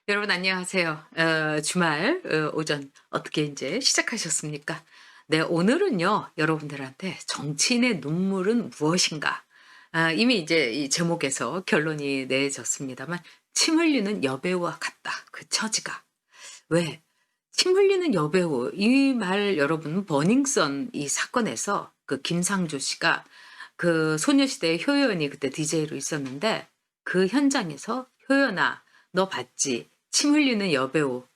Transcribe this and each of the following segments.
여러분 안녕하세요. 주말 오전 어떻게 이제 시작하셨습니까? 네, 오늘은요 여러분들한테 정치인의 눈물은 무엇인가? 이미 이제 이 제목에서 결론이 내졌습니다만 침 흘리는 여배우와 같다. 그 처지가. 왜? 침 흘리는 여배우 이 말 여러분 버닝썬 이 사건에서 그 김상조 씨가 그 소녀시대의 효연이 그때 DJ로 있었는데 그 현장에서 "효연아 너 봤지? 침 흘리는 여배우.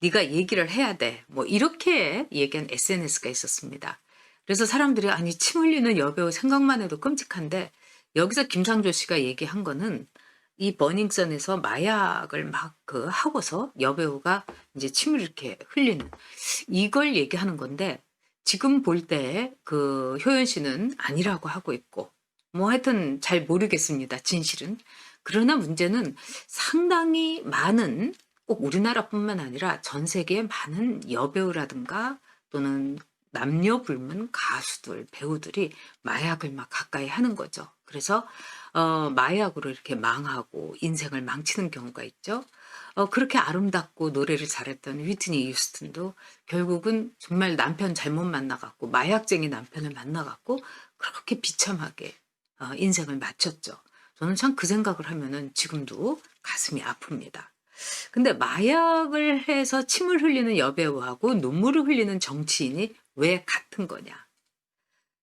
네가 얘기를 해야 돼." 뭐 이렇게 얘기한 SNS가 있었습니다. 그래서 사람들이 아니 침 흘리는 여배우 생각만 해도 끔찍한데 여기서 김상조 씨가 얘기한 거는 이 버닝썬에서 마약을 막 그 하고서 여배우가 인제 침을 이렇게 흘리는 이걸 얘기하는 건데 지금 볼 때 그 효연 씨는 아니라고 하고 있고 뭐 하여튼 잘 모르겠습니다 진실은. 그러나 문제는 상당히 많은 꼭 우리나라뿐만 아니라 전 세계의 많은 여배우라든가 또는 남녀 불문 가수들, 배우들이 마약을 막 가까이 하는 거죠. 그래서 마약으로 이렇게 망하고 인생을 망치는 경우가 있죠. 그렇게 아름답고 노래를 잘했던 휘트니 휴스턴도 결국은 정말 남편 잘못 만나 갖고 마약쟁이 남편을 만나 갖고 그렇게 비참하게 인생을 마쳤죠. 저는 참 그 생각을 하면은 지금도 가슴이 아픕니다. 근데 마약을 해서 침을 흘리는 여배우하고 눈물을 흘리는 정치인이 왜 같은 거냐?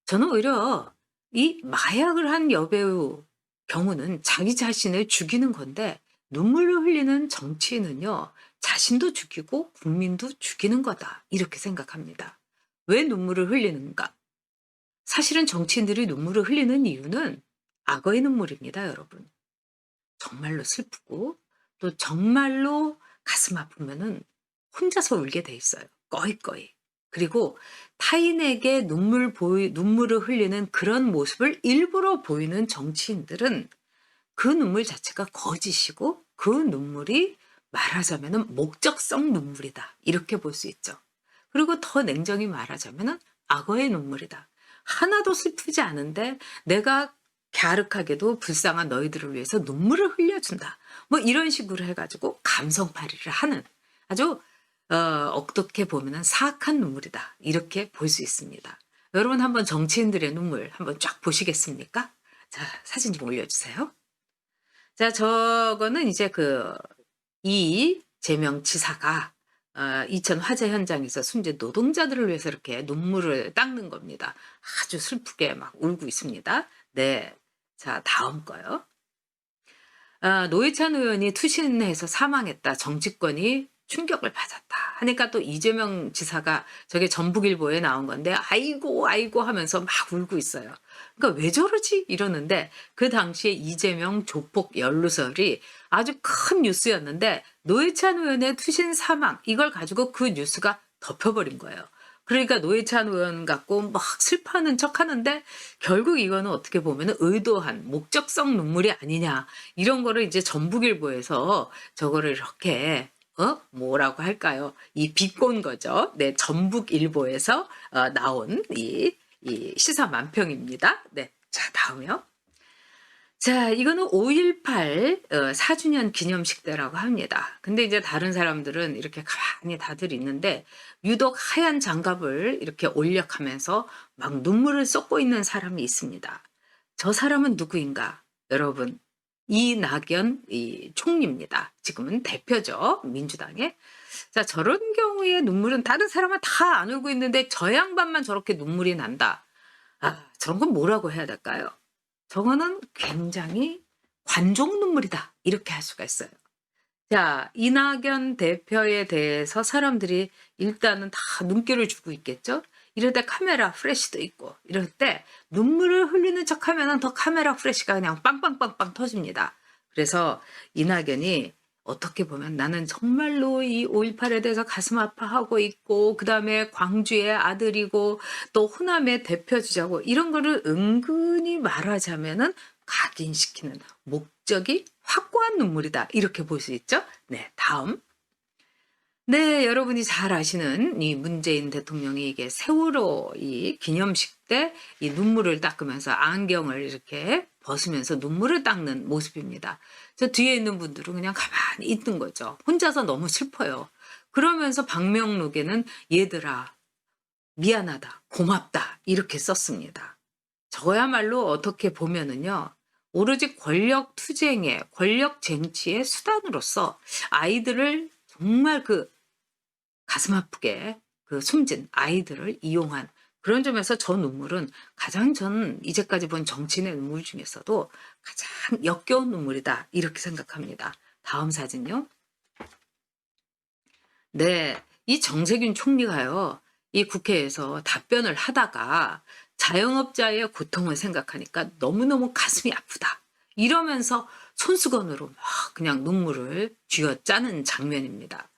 저는 오히려 이 마약을 한 여배우 경우는 자기 자신을 죽이는 건데 눈물을 흘리는 정치인은요, 자신도 죽이고 국민도 죽이는 거다. 이렇게 생각합니다. 왜 눈물을 흘리는가? 사실은 정치인들이 눈물을 흘리는 이유는 악어의 눈물입니다, 여러분. 정말로 슬프고 또 정말로 가슴 아프면은 혼자서 울게 돼 있어요. 꺼이꺼이. 그리고 타인에게 눈물을 흘리는 그런 모습을 일부러 보이는 정치인들은 그 눈물 자체가 거짓이고 그 눈물이 말하자면은 목적성 눈물이다. 이렇게 볼 수 있죠. 그리고 더 냉정히 말하자면은 악어의 눈물이다. 하나도 슬프지 않은데 내가 갸륵하게도 불쌍한 너희들을 위해서 눈물을 흘려준다. 뭐 이런 식으로 해가지고 감성팔이를 하는 아주 어떻게 보면은 사악한 눈물이다. 이렇게 볼 수 있습니다. 여러분 한번 정치인들의 눈물 한번 쫙 보시겠습니까? 자, 사진 좀 올려주세요. 자, 저거는 이제 그 이재명 지사가 이천 화재 현장에서 순재 노동자들을 위해서 이렇게 눈물을 닦는 겁니다. 아주 슬프게 막 울고 있습니다. 네. 자, 다음 거요. 노회찬 의원이 투신해서 사망했다. 정치권이 충격을 받았다. 하니까 또 이재명 지사가 저게 전북일보에 나온 건데 "아이고, 아이고." 하면서 막 울고 있어요. 그러니까 '왜 저러지?' 이러는데 그 당시에 이재명 조폭 연루설이 아주 큰 뉴스였는데 노회찬 의원의 투신 사망 이걸 가지고 그 뉴스가 덮여 버린 거예요. 그러니까 노회찬 의원 갖고 막 슬퍼하는 척하는데 결국 이거는 어떻게 보면은 의도한 목적성 눈물이 아니냐 이런 거를 이제 전북일보에서 저거를 이렇게 뭐라고 할까요? 이 비꼰 거죠. 네, 전북일보에서 나온 이 시사 만평입니다. 네. 자, 다음이요. 자, 이거는 5.18 4주년 기념식 때라고 합니다. 근데 이제 다른 사람들은 이렇게 가만히 다들 있는데 유독 하얀 장갑을 이렇게 올려가면서 막 눈물을 쏟고 있는 사람이 있습니다. 저 사람은 누구인가? 여러분, 이낙연 총리입니다. 지금은 대표죠, 민주당의. 자, 저런 경우에 눈물은 다른 사람은 다 안 울고 있는데 저 양반만 저렇게 눈물이 난다. 저런 건 뭐라고 해야 될까요? 저거는 굉장히 관종 눈물이다. 이렇게 할 수가 있어요. 자, 이낙연 대표에 대해서 사람들이 일단은 다 눈길을 주고 있겠죠? 이럴 때 카메라 프레시도 있고, 이럴 때 눈물을 흘리는 척 하면은 더 카메라 프레시가 그냥 빵빵빵빵 터집니다. 그래서 이낙연이 어떻게 보면 나는 정말로 이 5.18에 대해서 가슴 아파하고 있고, 그 다음에 광주의 아들이고, 또 호남의 대표주자고, 이런 거를 은근히 말하자면은 각인시키는 목적이 확고한 눈물이다. 이렇게 볼 수 있죠? 네, 다음. 네, 여러분이 잘 아시는 이 문재인 대통령이 이게 세월호 이 기념식 때 이 눈물을 닦으면서 안경을 이렇게 벗으면서 눈물을 닦는 모습입니다. 저 뒤에 있는 분들은 그냥 가만히 있는 거죠. 혼자서 너무 슬퍼요. 그러면서 방명록에는 "얘들아 미안하다. 고맙다." 이렇게 썼습니다. 저야말로 어떻게 보면은요. 오로지 권력 투쟁의 권력 쟁취의 수단으로서 아이들을 정말 가슴 아프게 숨진 아이들을 이용한 그런 점에서 저 눈물은 가장 저는 이제까지 본 정치인의 눈물 중에서도 가장 역겨운 눈물이다. 이렇게 생각합니다. 다음 사진요. 네. 이 정세균 총리가요. 이 국회에서 답변을 하다가 자영업자의 고통을 생각하니까 너무너무 가슴이 아프다. 이러면서 손수건으로 막 그냥 눈물을 쥐어짜는 장면입니다.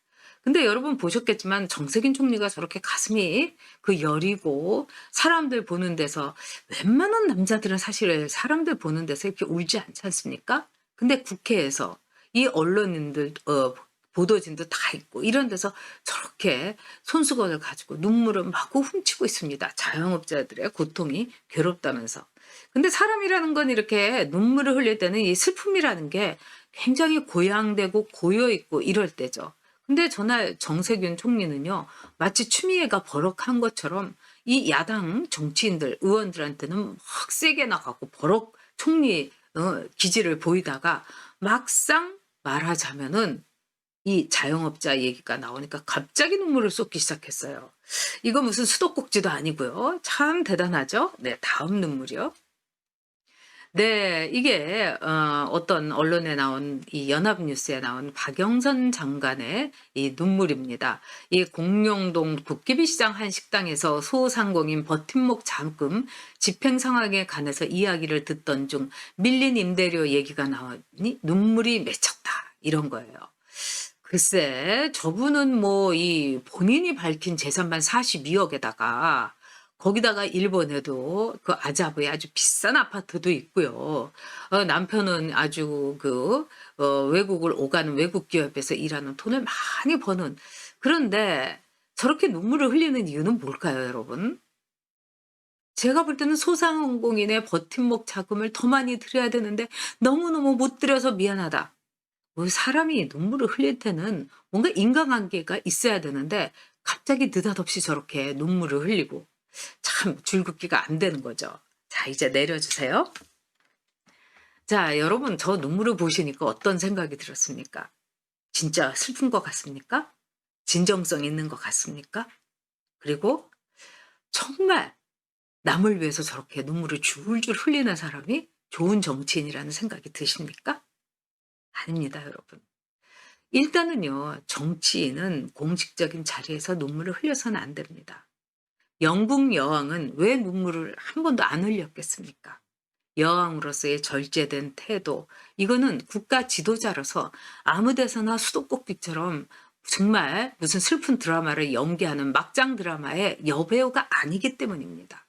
근데 여러분 보셨겠지만 정세균 총리가 저렇게 가슴이 여리고 사람들 보는 데서 웬만한 남자들은 사실 사람들 보는 데서 이렇게 울지 않지 않습니까? 근데 국회에서 이 언론인들 보도진도 다 있고 이런 데서 저렇게 손수건을 가지고 눈물을 마구 훔치고 있습니다. 자영업자들의 고통이 괴롭다면서. 근데 사람이라는 건 이렇게 눈물을 흘릴 때는 이 슬픔이라는 게 굉장히 고양되고 고여 있고 이럴 때죠. 근데 전날 정세균 총리는요. 마치 추미애가 버럭한 것처럼 이 야당 정치인들 의원들한테는 막 세게 나가고 버럭 총리 기질을 보이다가 막상 말하자면은 이 자영업자 얘기가 나오니까 갑자기 눈물을 쏟기 시작했어요. 이거 무슨 수도꼭지도 아니고요. 참 대단하죠? 네, 다음 눈물이요. 네. 이게 어떤 언론에 나온 이 연합뉴스에 나온 박영선 장관의 이 눈물입니다. 이 공룡동 도깨비 시장 한 식당에서 소상공인 버팀목 자금 집행 상황에 관해서 이야기를 듣던 중 밀린 임대료 얘기가 나오니 눈물이 맺혔다. 이런 거예요. 글쎄 저분은 뭐 이 본인이 밝힌 재산만 42억에다가 거기다가 일본에도 아자부에 아주 비싼 아파트도 있고요. 남편은 아주 외국을 오가는 외국 기업에서 일하는 돈을 많이 버는 그런데 저렇게 눈물을 흘리는 이유는 뭘까요, 여러분? 제가 볼 때는 소상공인의 버팀목 자금을 더 많이 들여야 되는데 너무너무 못 들여서 미안하다. 뭐 사람이 눈물을 흘릴 때는 뭔가 인간관계가 있어야 되는데 갑자기 느닷없이 저렇게 눈물을 흘리고 참 줄긋기가 안 되는 거죠. 자, 이제 내려주세요. 자, 여러분 저 눈물을 보시니까 어떤 생각이 들었습니까? 진짜 슬픈 것 같습니까? 진정성 있는 것 같습니까? 그리고 정말 남을 위해서 저렇게 눈물을 줄줄 흘리는 사람이 좋은 정치인이라는 생각이 드십니까? 아닙니다, 여러분. 일단은요, 정치인은 공식적인 자리에서 눈물을 흘려서는 안 됩니다. 영국 여왕은 왜 눈물을 한 번도 안 흘렸겠습니까? 여왕으로서의 절제된 태도, 이거는 국가 지도자로서 아무 데서나 수도꼭지처럼 정말 무슨 슬픈 드라마를 연기하는 막장 드라마의 여배우가 아니기 때문입니다.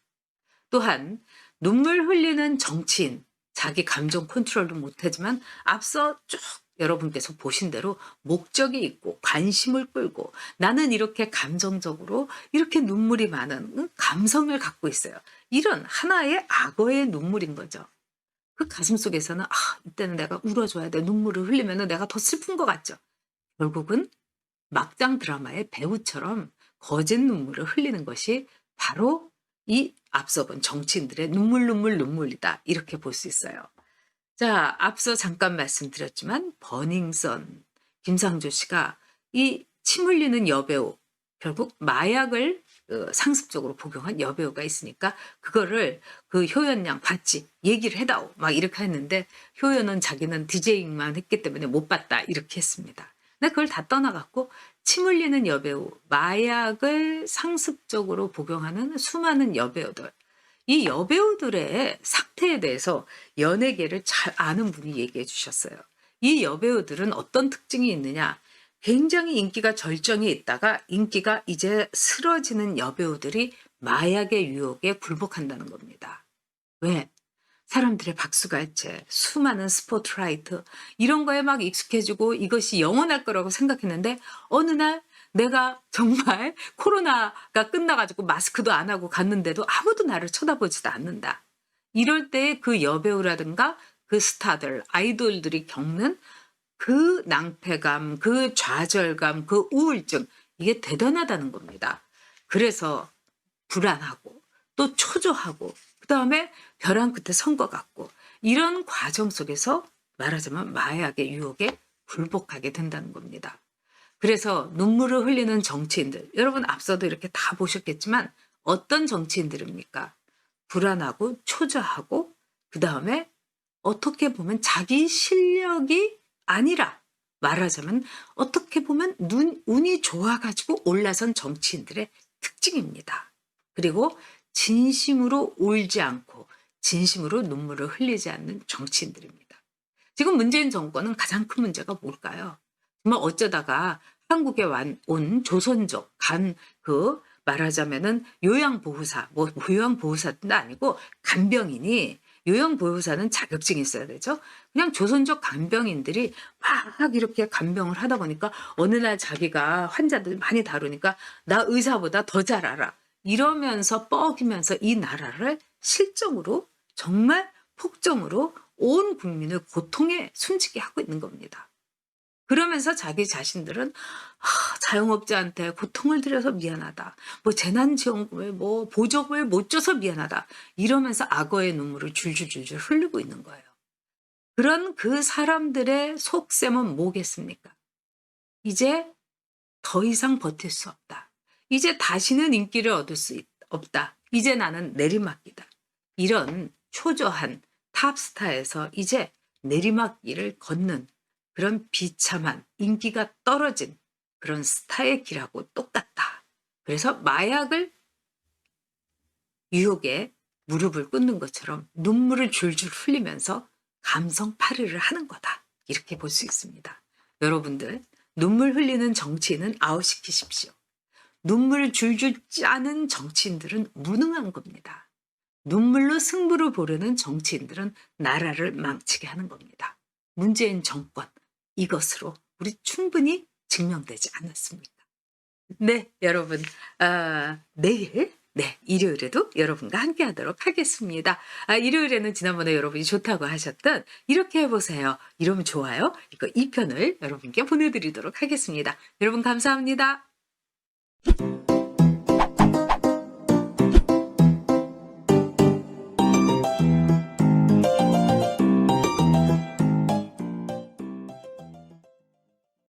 또한 눈물 흘리는 정치인, 자기 감정 컨트롤도 못하지만 앞서 쭉 여러분께서 보신 대로 목적이 있고 관심을 끌고 나는 이렇게 감정적으로 이렇게 눈물이 많은 감성을 갖고 있어요. 이런 하나의 악어의 눈물인 거죠. 그 가슴 속에서는 이때는 내가 울어줘야 돼. 눈물을 흘리면 내가 더 슬픈 것 같죠. 결국은 막장 드라마의 배우처럼 거짓 눈물을 흘리는 것이 바로 이 앞서 본 정치인들의 눈물이다. 이렇게 볼 수 있어요. 자, 앞서 잠깐 말씀드렸지만 버닝썬 김상조 씨가 이 침 흘리는 여배우 결국 마약을 상습적으로 복용한 여배우가 있으니까 그거를 효연 양 봤지 얘기를 해다오 막 이렇게 했는데 효연은 자기는 디제잉만 했기 때문에 못 봤다 이렇게 했습니다. 근데 그걸 다 떠나갖고 침 흘리는 여배우 마약을 상습적으로 복용하는 수많은 여배우들 이 여배우들의 상태에 대해서 연예계를 잘 아는 분이 얘기해 주셨어요. 이 여배우들은 어떤 특징이 있느냐? 굉장히 인기가 절정에 있다가 인기가 이제 쓰러지는 여배우들이 마약의 유혹에 굴복한다는 겁니다. 왜? 사람들의 박수갈채, 수많은 스포트라이트 이런 거에 막 익숙해지고 이것이 영원할 거라고 생각했는데 어느 날 내가 정말 코로나가 끝나가지고 마스크도 안 하고 갔는데도 아무도 나를 쳐다보지도 않는다. 이럴 때 그 여배우라든가 그 스타들, 아이돌들이 겪는 그 낭패감, 그 좌절감, 그 우울증 이게 대단하다는 겁니다. 그래서 불안하고 또 초조하고 그다음에 벼랑 끝에 선 것 같고 이런 과정 속에서 말하자면 마약의 유혹에 굴복하게 된다는 겁니다. 그래서 눈물을 흘리는 정치인들 여러분 앞서도 이렇게 다 보셨겠지만 어떤 정치인들입니까? 불안하고 초조하고 그다음에 어떻게 보면 자기 실력이 아니라 말하자면 어떻게 보면 운이 좋아가지고 올라선 정치인들의 특징입니다. 그리고 진심으로 울지 않고 진심으로 눈물을 흘리지 않는 정치인들입니다. 지금 문재인 정권은 가장 큰 문제가 뭘까요? 정말 어쩌다가 한국에 온 조선족 그 말하자면은 요양보호사 뭐 요양보호사도 아니고 간병인이 요양보호사는 자격증이 있어야 되죠. 그냥 조선족 간병인들이 막 이렇게 간병을 하다 보니까 어느 날 자기가 환자들 많이 다루니까 나 의사보다 더 잘 알아. 이러면서 뻐기면서 이 나라를 실정으로 정말 폭정으로 온 국민을 고통에 숨지게 하고 있는 겁니다. 그러면서 자기 자신들은 자영업자한테 고통을 드려서 미안하다. 뭐 재난지원금을 뭐 보조금을 못 줘서 미안하다. 이러면서 악어의 눈물을 줄줄줄줄 흘리고 있는 거예요. 그런 그 사람들의 속셈은 뭐겠습니까? 이제 더 이상 버틸 수 없다. 이제 다시는 인기를 얻을 수 없다. 이제 나는 내리막이다. 이런 초조한 탑스타에서 이제 내리막길을 걷는 그런 비참한 인기가 떨어진 그런 스타의 길하고 똑같다. 그래서 마약을 유혹에 무릎을 꿇는 것처럼 눈물을 줄줄 흘리면서 감성 파괴를 하는 거다. 이렇게 볼 수 있습니다. 여러분들 눈물 흘리는 정치인은 아웃시키십시오. 눈물 줄줄 짜는 정치인들은 무능한 겁니다. 눈물로 승부를 보려는 정치인들은 나라를 망치게 하는 겁니다. 문재인 정권 이것으로 우리 충분히 증명되지 않았습니까? 네, 여러분 내일 일요일에도 여러분과 함께 하도록 하겠습니다. 일요일에는 지난번에 여러분이 좋다고 하셨던 이렇게 해보세요. 이러면 좋아요. 이거 2편을 여러분께 보내드리도록 하겠습니다. 여러분 감사합니다.